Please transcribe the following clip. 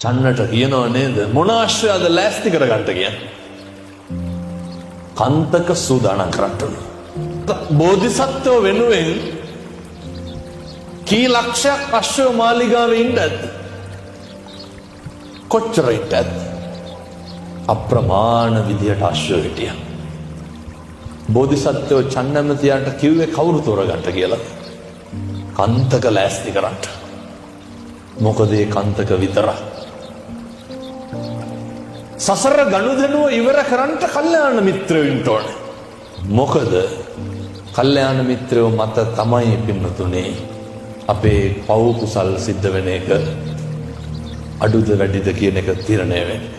චන්නට කියනව නේද මොන ආශ්‍රයද ලෑස්ති කරගන්න කියන්නේ. කන්තක සූදානම් කරන්න. බෝධිසත්වෝ වෙනුවෙන් කී ලක්ෂයක් අශ්වය මාලිගාවේ ඉන්නද? කොච්චර ඉන්නද? අප්‍රමාණ විදියට අශ්වය හිටියා. බෝධිසත්වෝ චන්නමතියන්ට කිව්වේ කවුරු තෝරගන්න කියලා? කන්තක ලෑස්ති කරන්න. මොකද ඒ කන්තක විතරක් සසර ගනුදෙනුව ඉවර කරන්නට කල්යාණ මිත්‍රයෝ ඉන්න ඕනේ. මොකද කල්යාණ මිත්‍රයෝ මත තමයි පින්නතුනේ අපේ පව් කුසල් සිද්ධ වෙන එක අඩුද වැඩිද කියන එක තීරණය වෙන්නේ.